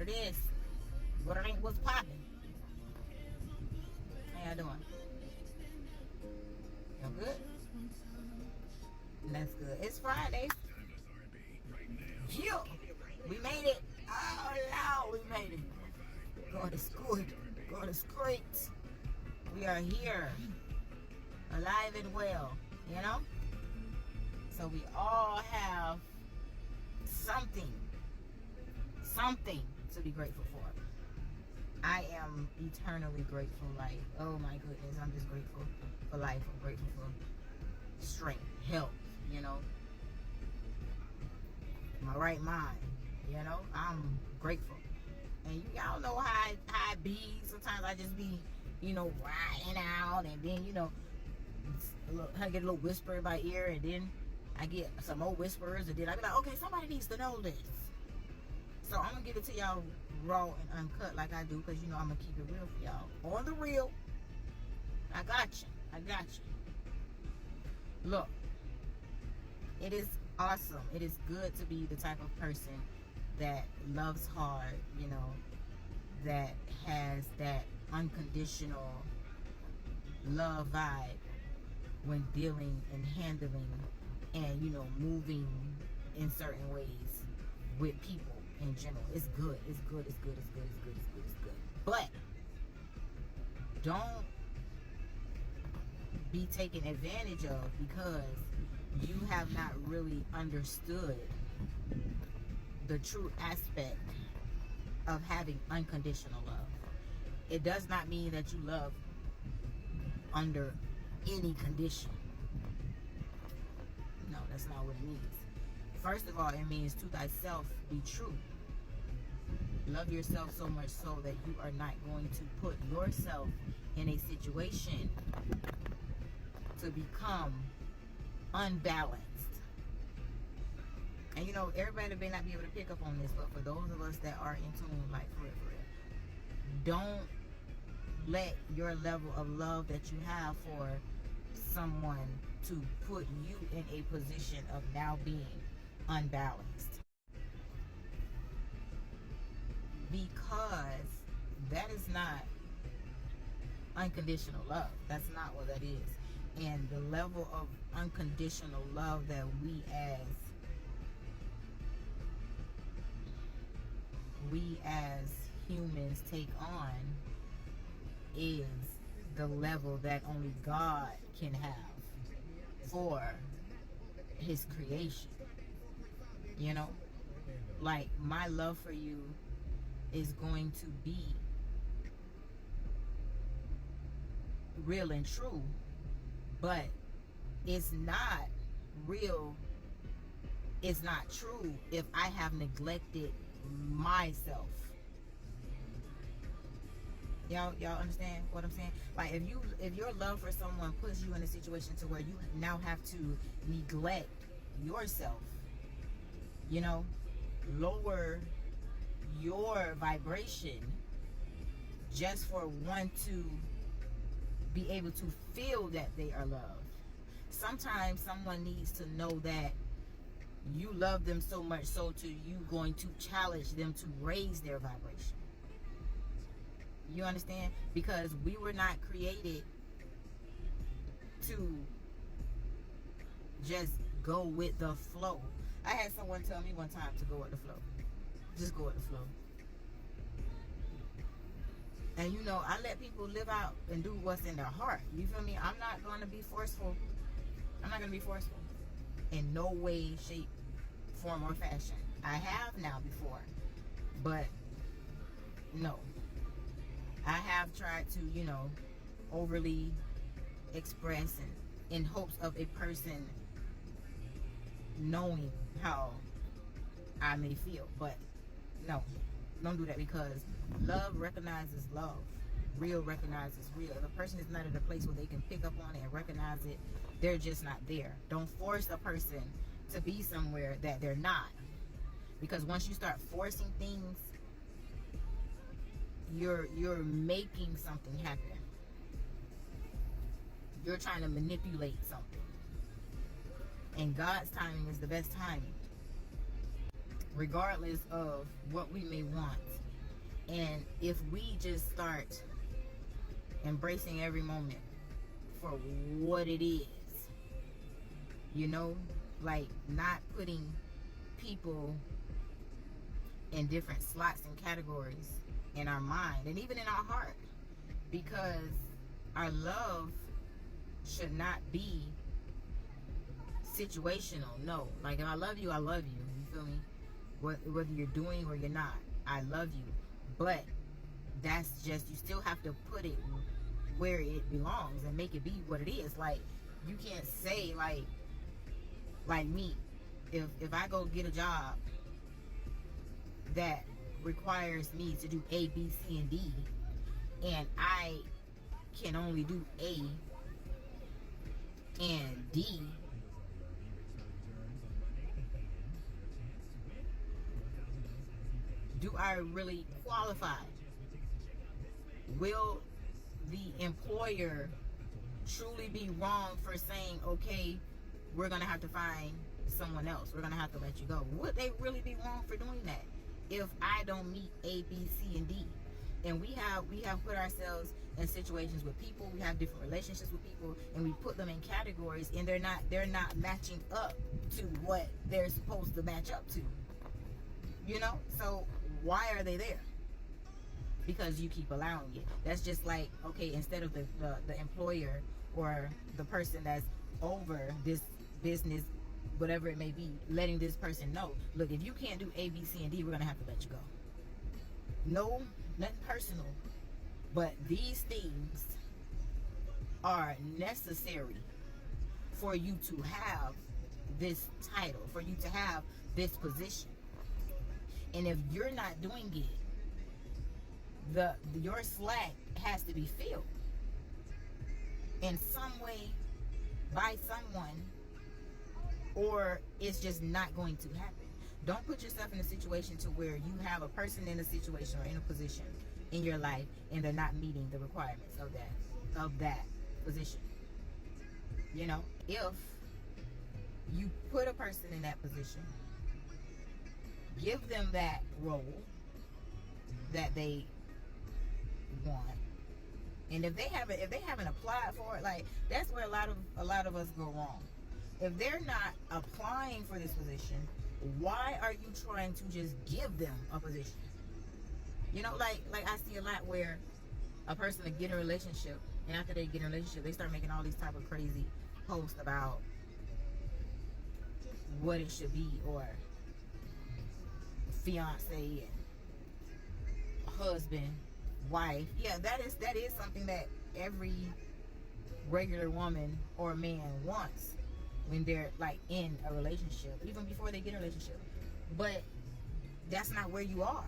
it is. What it ain't, what's popping? How y'all doing? Y'all good? That's good. It's Friday. Yeah, we made it. Oh, Lord, we made it. God is good. God is great. We are here, alive and well, you know? So we all have something to be grateful for. I am eternally grateful. Like, oh my goodness, I'm just grateful for life. I'm grateful for strength, health, you know, my right mind, you know. I'm grateful. And y'all know how I be. Sometimes I just be, you know, riding out, and then, you know, I get a little whisper in my ear, and then I get some more whispers, and then I be like, okay, somebody needs to know this. So I'm gonna give it to y'all raw and uncut like I do, because you know I'm gonna keep it real for y'all. On the real, I got you. Look, it is awesome. It is good to be the type of person that loves hard, you know, that has that unconditional love vibe when dealing and handling and, you know, moving in certain ways with people in general. It's good. But don't be taken advantage of because you have not really understood the true aspect of having unconditional love. It does not mean that you love under any condition. No, that's not what it means. First of all, it means to thyself be true. Love yourself so much so that you are not going to put yourself in a situation to become unbalanced. And you know, everybody may not be able to pick up on this, but for those of us that are in tune, like for real, don't let your level of love that you have for someone to put you in a position of now being unbalanced. Because that is not unconditional love. That's not what that is. And the level of unconditional love that we as humans take on is the level that only God can have for his creation. You know, like my love for you is going to be real and true, but it's not real, it's not true if I have neglected myself. Y'all understand what I'm saying? Like if your love for someone puts you in a situation to where you now have to neglect yourself, you know, lower your vibration just for one to be able to feel that they are loved. Sometimes someone needs to know that you love them so much so to you going to challenge them to raise their vibration. You understand? Because we were not created to just go with the flow. I had someone tell me one time to go with the flow. Just go with the flow. And you know, I let people live out and do what's in their heart. You feel me? I'm not going to be forceful. I'm not going to be forceful in no way, shape, form, or fashion. I have now before, but no. I have tried to, you know, overly express and in hopes of a person knowing how I may feel. But no, don't do that, because love recognizes love. Real recognizes real. If a person is not at a place where they can pick up on it and recognize it, they're just not there. Don't force a person to be somewhere that they're not. Because once you start forcing things, you're making something happen. You're trying to manipulate something. And God's timing is the best timing. Regardless of what we may want, And if we just start embracing every moment for what it is, you know, like not putting people in different slots and categories in our mind and even in our heart, because our love should not be situational. No, like if I love you, I love you. You feel me? Whether you're doing or you're not, I love you. But that's just, you still have to put it where it belongs and make it be what it is. Like you can't say like me, if I go get a job that requires me to do A, B, C, and D, and I can only do A and D, do I really qualify? Will the employer truly be wrong for saying, okay, we're gonna have to find someone else, we're gonna have to let you go? Would they really be wrong for doing that if I don't meet A, B, C, and D? And we have put ourselves in situations with people, we have different relationships with people, and we put them in categories, and they're not matching up to what they're supposed to match up to. You know? So why are they there? Because you keep allowing it. That's just like, okay, instead of the employer or the person that's over this business, whatever it may be, letting this person know, look, if you can't do A, B, C, and D, we're gonna have to let you go. No, nothing personal, but these things are necessary for you to have this title, for you to have this position. And if you're not doing it, your slack has to be filled in some way by someone, or it's just not going to happen. Don't put yourself in a situation to where you have a person in a situation or in a position in your life and they're not meeting the requirements of that position. You know, if you put a person in that position, give them that role that they want, and if they haven't applied for it, like that's where a lot of us go wrong. If they're not applying for this position, why are you trying to just give them a position? You know, like I see a lot where a person will get a relationship, and after they get a relationship, they start making all these type of crazy posts about what it should be, or fiance and husband, wife. Yeah, that is something that every regular woman or man wants when they're like in a relationship, even before they get a relationship. But that's not where you are.